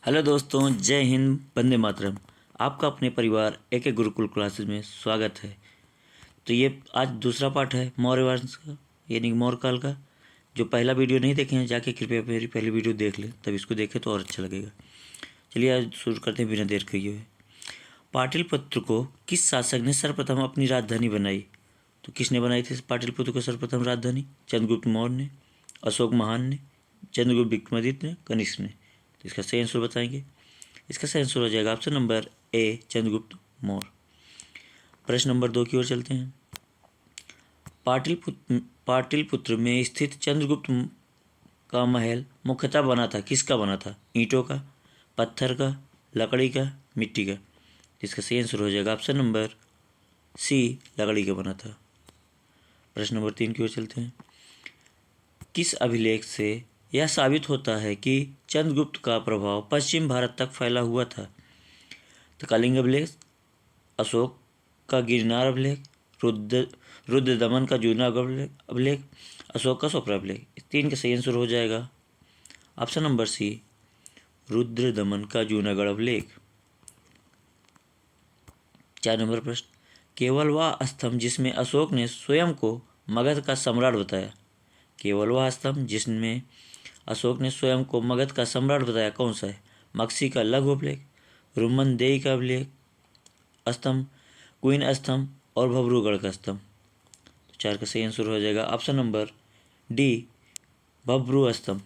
Hello दोस्तों, जय हिंद, वंदे मातरम। आपका अपने परिवार एक गुरुकुल क्लासेस में स्वागत है। तो ये आज दूसरा पार्ट है मौर्य वंश का, यानी मौर्य काल का। जो पहला वीडियो नहीं देखे हैं जाके कृपया मेरी पहली वीडियो देख लें, तब इसको देखें तो और अच्छा लगेगा। चलिए आज शुरू करते हैं बिना देर किए हुए। पाटलिपुत्र को किस शासक ने सर्वप्रथम अपनी राजधानी बनाई? तो किसने बनाई थी पाटलिपुत्र को सर्वप्रथम राजधानी? चंद्रगुप्त मौर्य ने, अशोक महान ने, चंद्रगुप्त विक्रमादित्य ने, कनिष्क ने। तो इसका सही आंसर बताएंगे। इसका सही आंसर हो जाएगा option number A, Chandragupta Maurya. प्रश्न नंबर 2 की ओर चलते हैं। पाटलिपुत्र में स्थित चंद्रगुप्त का महल मुख्यतः बना था, किसका बना था? ईंटों का, पत्थर का, लकड़ी का, मिट्टी का। इसका सही आंसर हो जाएगा ऑप्शन नंबर सी, लकड़ी का बना था। प्रश्न नंबर 3 की ओर चलते हैं। किस अभिलेख से यह साबित होता है कि चंद्रगुप्त का प्रभाव पश्चिम भारत तक फैला हुआ था? तो कलिंग अभिलेख, अशोक का गिरनार अभिलेख, रुद्र दमन का जूनागढ़ अभिलेख, अशोक का सोपरा अभिलेख। इस तीन का सही आंसर हो जाएगा ऑप्शन नंबर सी, रुद्र दमन का जूनागढ़ अभिलेख। 4 नंबर प्रश्न। केवल वह स्तंभ जिसमें अशोक ने स्वयं को मगध का सम्राट बताया, केवल वह स्तंभ जिसमें अशोक ने स्वयं को मगध का सम्राट बताया कौन सा है? मक्सी का लघु अभिलेख, रुमनदेई का अभिलेख स्तंभ, क्वीन स्तंभ और भबरूगढ़ का स्तंभ। तो 4 का सही आंसर हो जाएगा ऑप्शन नंबर डी, भब्रू स्तंभ।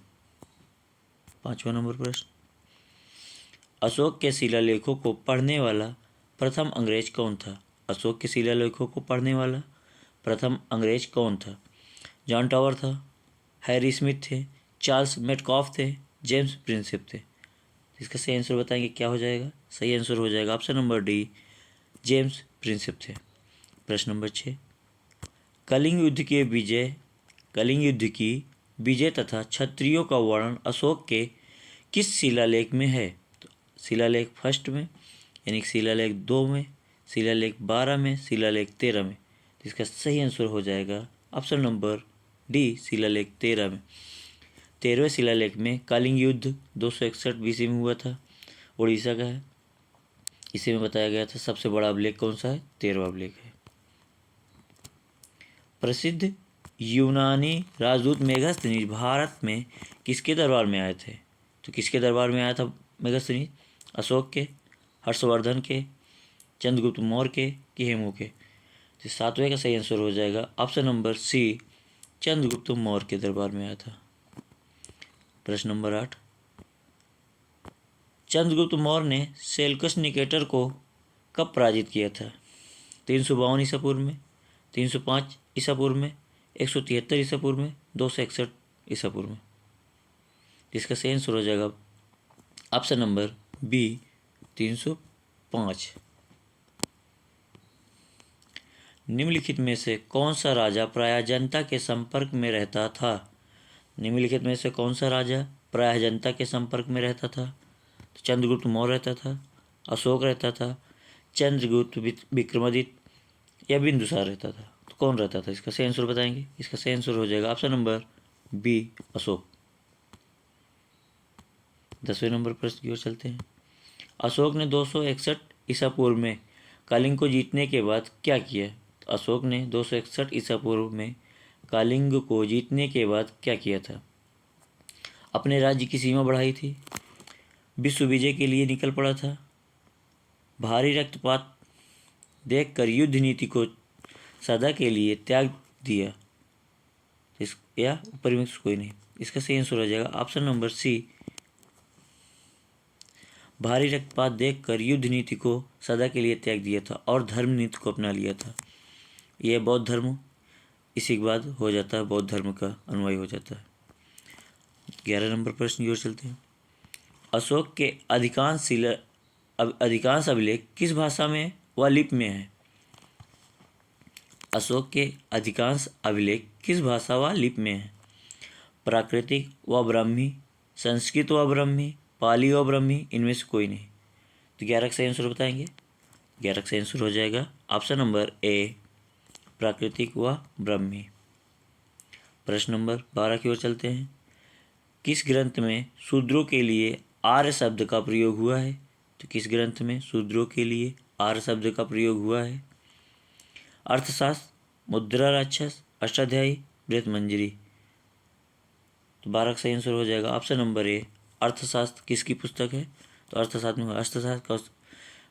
5वां नंबर प्रश्न। अशोक के शिलालेखों को पढ़ने वाला प्रथम अंग्रेज कौन था? अशोक के शिलालेखों को पढ़ने वाला प्रथम अंग्रेज कौन था? जॉन टावर था, हैरी स्मिथ थे, चार्ल्स मेटकॉफ थे, जेम्स प्रिंसेप थे। इसका सही आंसर बताएंगे क्या हो जाएगा? सही आंसर हो जाएगा option number D, James Prinsep थे। प्रश्न नंबर 6। कलिंग युद्ध की विजय तथा क्षत्रियों का वर्णन अशोक के किस शिलालेख में है? तो शिलालेख फर्स्ट में, यानी शिलालेख 2 में, शिलालेख 12 में, शिलालेख 13 में। इसका सही आंसर हो जाएगा ऑप्शन नंबर डी, शिलालेख 13 में। 13वें शिलालेख में कलिंग युद्ध 261 BC में हुआ था, उड़ीसा का है। इसी में बताया गया था सबसे बड़ा अभिलेख कौन सा है? 13वां अभिलेख है। प्रसिद्ध यूनानी राजदूत मेगास्थनीज भारत में किसके दरबार में आए थे? तो किसके दरबार में आया था मेगास्थनीज? अशोक के, हर्षवर्धन के, चंद्रगुप्त मौर्य के कि हेमू के? तो 7वें का सही आंसर हो जाएगा option number C, Chandragupta Maurya के दरबार में आया था। प्रश्न नंबर 8। चंद्रगुप्त मौर्य ने सेल्कस निकेटर को कब पराजित किया था? 352 ईसा पूर्व में, 305 ईसा पूर्व में, 173 ईसा पूर्व में, 261 ईसा पूर्व में। इसका सही आंसर हो जाएगा ऑप्शन नंबर बी, 305। निम्नलिखित में से कौन सा राजा प्रायः जनता के संपर्क में रहता था? निम्नलिखित में से कौन सा राजा प्रायः जनता के संपर्क में रहता था? तो चंद्रगुप्त मौर्य रहता था, अशोक रहता था, चंद्रगुप्त विक्रमादित्य या बिंदुसार रहता था। तो कौन रहता था? इसका सही आंसर बताएंगे। इसका सही आंसर हो जाएगा ऑप्शन नंबर बी, अशोक। 10वें नंबर प्रश्न की ओर चलते हैं। अशोक ने 261 ईसा पूर्व में कलिंग को जीतने के बाद क्या किया? तो अशोक ने 261 ईसा पूर्व में कलिंग को जीतने के बाद क्या किया था? अपने राज्य की सीमा बढ़ाई थी, विश्व विजय के लिए निकल पड़ा था, भारी रक्तपात देखकर युद्ध नीति को सदा के लिए त्याग दिया, या ऊपर में कोई नहीं। इसका सही आंसर हो जाएगा ऑप्शन नंबर सी, भारी रक्तपात देखकर युद्ध नीति को सदा के लिए त्याग दिया था और धर्म नीति को अपना लिया था। यह बौद्ध धर्म इसी के बाद हो जाता है, बौद्ध धर्म का अनुयायी हो जाता है। 11 नंबर प्रश्न की ओर चलते हैं। अशोक के अधिकांश अभिलेख किस भाषा में व लिपि में है? अशोक के अधिकांश अभिलेख किस भाषा व लिपि में है? प्राकृतिक व ब्राह्मी, संस्कृत व ब्राह्मी, पाली व ब्राह्मी, इनमें से कोई नहीं। तो 11 का सही आंसर बताएंगे। 11 का सही आंसर हो जाएगा ऑप्शन नंबर ए, प्राकृतिक व ब्राह्मी। प्रश्न नंबर 12 की ओर चलते हैं। किस ग्रंथ में शूद्रों के लिए आर्य शब्द का प्रयोग हुआ है? तो किस ग्रंथ में शूद्रों के लिए आर्य शब्द का प्रयोग हुआ है? अर्थशास्त्र, मुद्रा राक्षस, अष्टाध्यायी, बृहत्मंजरी। तो 12 का सही आंसर हो जाएगा ऑप्शन नंबर ए। अर्थशास्त्र किसकी पुस्तक है? तो अर्थशास्त्र में अर्थशास्त्र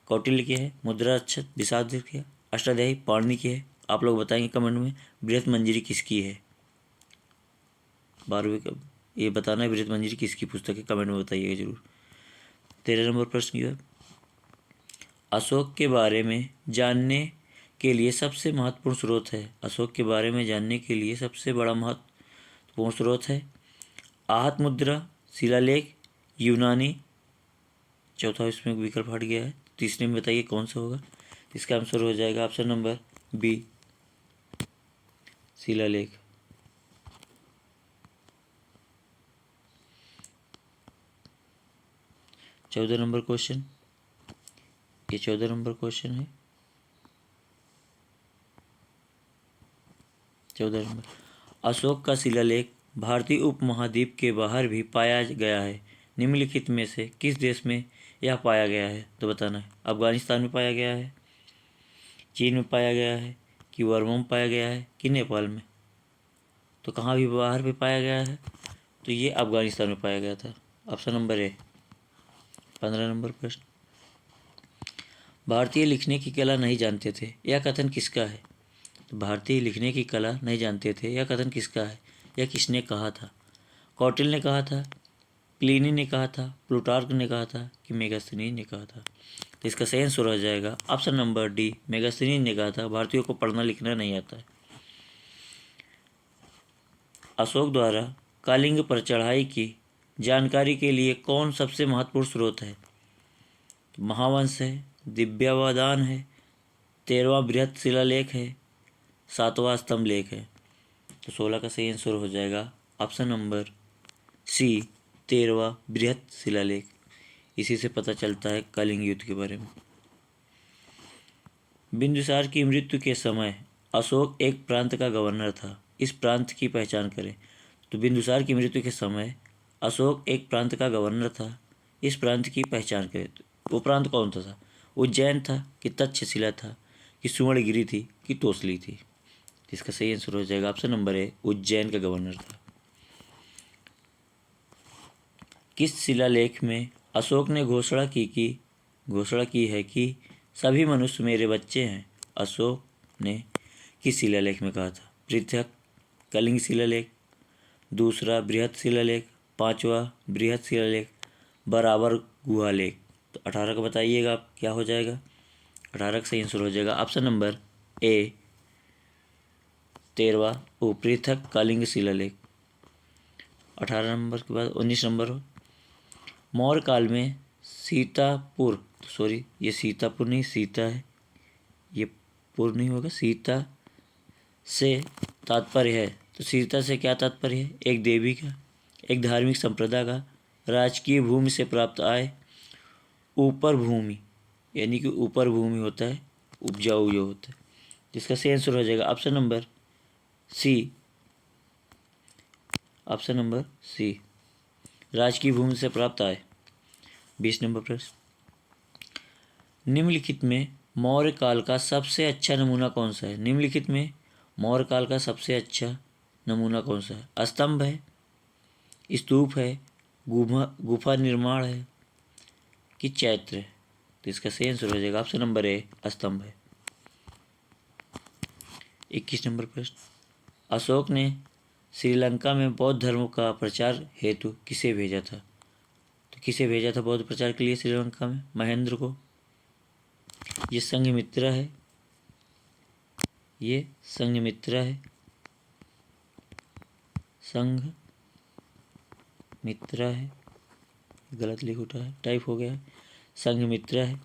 कौटिल्य की है, मुद्रा राक्षस विषाद की है, अष्टाध्यायी पाणिनि की है। आप लोग बताएंगे कमेंट में बृहत्मंजरी किसकी है। 12वीं का ये बताना है बृहत्मंजरी किसकी पुस्तक है, कमेंट में बताइएगा जरूर। 13 नंबर प्रश्न की है, अशोक के बारे में जानने के लिए सबसे महत्वपूर्ण स्रोत है। अशोक के बारे में जानने के लिए सबसे बड़ा महत्वपूर्ण स्रोत है आहत मुद्रा, शिलालेख, यूनानी। चौथा इसमें विकल्प हट गया है, तीसरे में बताइए कौन सा होगा। इसका आंसर हो जाएगा ऑप्शन नंबर बी, शिलालेख। चौदह नंबर क्वेश्चन, ये 14 नंबर क्वेश्चन है। 14 नंबर, अशोक का शिलालेख भारतीय उपमहाद्वीप के बाहर भी पाया गया है। निम्नलिखित में से किस देश में यह पाया गया है? तो बताना है। अफगानिस्तान में पाया गया है, चीन में पाया गया है, कि बर्मा में पाया गया है, कि नेपाल में? तो कहाँ भी बाहर भी पाया गया है? तो ये अफगानिस्तान में पाया गया था, ऑप्शन नंबर ए। 15 नंबर प्रश्न, भारतीय लिखने की कला नहीं जानते थे, यह कथन किसका है? तो भारतीय लिखने की कला नहीं जानते थे, यह कथन किसका है? यह किसने कहा था? कौटिल्य ने कहा था, प्लिनी ने कहा था, प्लूटार्क ने कहा था, कि मेगास्थनीज ने कहा था? तो इसका सही आंसर हो जाएगा ऑप्शन नंबर डी, मेगास्थनीज ने कहा था। भारतीयों को पढ़ना लिखना नहीं आता है। अशोक द्वारा कलिंग पर चढ़ाई की जानकारी के लिए कौन सबसे महत्वपूर्ण स्रोत है? महावंश है, दिव्यावदान है, 13वां बृहत शिलालेख है, 7वां स्तंभ लेख है। तो 16 का सही आंसर हो जाएगा ऑप्शन नंबर सी, 13वां बृहत शिलालेख। इसी से पता चलता है कलिंग युद्ध के बारे में। बिंदुसार की मृत्यु के समय अशोक एक प्रांत का गवर्नर था, इस प्रांत की पहचान करें। तो बिंदुसार की मृत्यु के समय अशोक एक प्रांत का गवर्नर था, इस प्रांत की पहचान करें। तो वो प्रांत कौन था? उज्जैन था, कि तक्षशिला था, कि सुवर्णगिरी थी, कि तोसली थी? इसका सही आंसर हो जाएगा ऑप्शन नंबर ए, उज्जैन का गवर्नर था। किस शिलालेख में अशोक ने घोषणा की है कि सभी मनुष्य मेरे बच्चे हैं? अशोक ने किस शिलालेख में कहा था? पृथक, कलिंग शिलालेख, दूसरा बृहत शिलालेख, 5वां बृहत शिलालेख, बराबर गुहालेख। तो 18 का बताइएगा आप क्या हो जाएगा। 18 का सही आंसर हो जाएगा ऑप्शन नंबर ए, 13वां पृथक कलिंग शिलालेख। 18 नंबर के बाद 19 नंबर हो, मौर्य काल में सीतापुर, सॉरी ये सीतापुर नहीं, सीता है, ये पुर नहीं होगा, सीता से तात्पर्य है। तो सीता से क्या तात्पर्य है? एक देवी का, एक धार्मिक संप्रदाय का, राजकीय भूमि से प्राप्त आय, ऊपर भूमि, यानी कि ऊपर भूमि होता है उपजाऊ जो होता है। जिसका सही आंसर हो जाएगा option number C, option number C, राजकीय भूमि से प्राप्त आय। 20 नंबर प्रश्न, निम्नलिखित में मौर्य काल का सबसे अच्छा नमूना कौन सा है? निम्नलिखित में मौर्य काल का सबसे अच्छा नमूना कौन सा है? स्तंभ है, स्तूप है, गुफा निर्माण है, कि चैत्र है? तो इसका सही आंसर हो जाएगा ऑप्शन नंबर ए, स्तंभ है। 21 नंबर प्रश्न, अशोक ने श्रीलंका में बौद्ध धर्म का प्रचार हेतु किसे भेजा था? तो किसे भेजा था बौद्ध प्रचार के लिए श्रीलंका में? महेंद्र को। ये संघमित्रा है, ये संघमित्रा है, संघमित्रा है, गलत लिख उठा है, टाइप हो गया है, संघमित्रा है,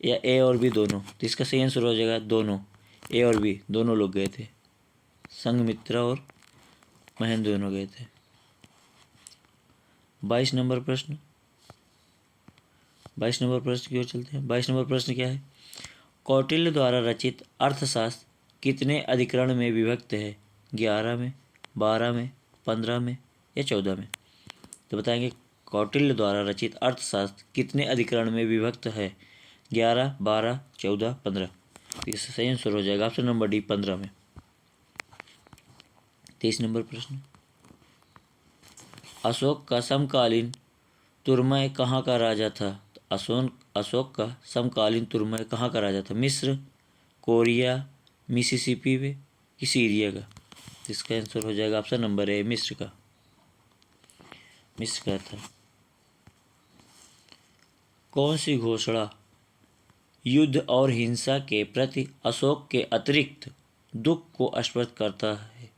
या ए और बी दोनों? तो इसका सही आंसर हो जाएगा दोनों, ए और बी दोनों लोग गए थे, संघमित्रा और महेंद्र दोनों गए थे। 22 नंबर प्रश्न, 22 नंबर प्रश्न की ओर चलते हैं। 22 नंबर प्रश्न क्या है? कौटिल्य द्वारा रचित अर्थशास्त्र कितने अधिकरण में विभक्त है? 11 में, 12 में, 15 में, या 14 में? तो बताएंगे कौटिल्य द्वारा रचित अर्थशास्त्र कितने अधिकरण में विभक्त है? 11, 12, 14, 15। इसका सही आंसर हो जाएगा ऑप्शन नंबर डी, 15 में। 23 नंबर प्रश्न, अशोक का समकालीन तुर्मय कहाँ का राजा था? अशोक का समकालीन तुर्मय कहाँ का राजा था? मिस्र, कोरिया, मिसिसिपी में कि सीरिया का? इसका आंसर हो जाएगा ऑप्शन नंबर ए, मिस्र का। मिस्र का था। कौन सी घोषणा युद्ध और हिंसा के प्रति अशोक के अतिरिक्त दुख को स्पष्ट करता है?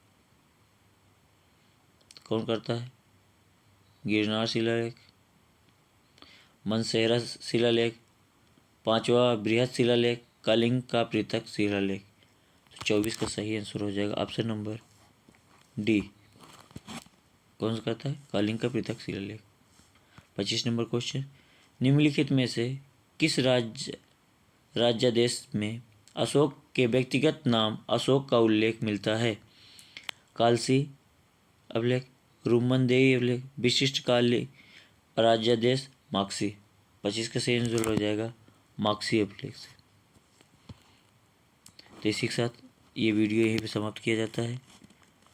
कौन करता है? गिरनार शिलालेख, मनसेरा शिलालेख, 5वां बृहद शिलालेख, कलिंग का पृथक शिलालेख। तो 24 का सही आंसर हो जाएगा ऑप्शन नंबर डी। कौन सा करता है? कलिंग का पृथक शिलालेख। 25 नंबर क्वेश्चन, निम्नलिखित में से किस राज्यादेश में अशोक के व्यक्तिगत नाम अशोक का उल्लेख मिलता है? कालसी अभिलेख, रुमनदेही अभिलेख, विशिष्ट काली राज्यादेश, माक्सी। 25 का सही आंसर हो जाएगा माक्सी अभिलेख से। तो इसी के साथ ये वीडियो यहीं पे समाप्त किया जाता है।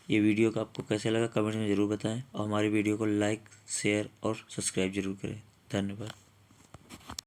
ये वीडियो का आपको कैसा लगा कमेंट में ज़रूर बताएं और हमारी वीडियो को लाइक, शेयर और सब्सक्राइब जरूर करें। धन्यवाद।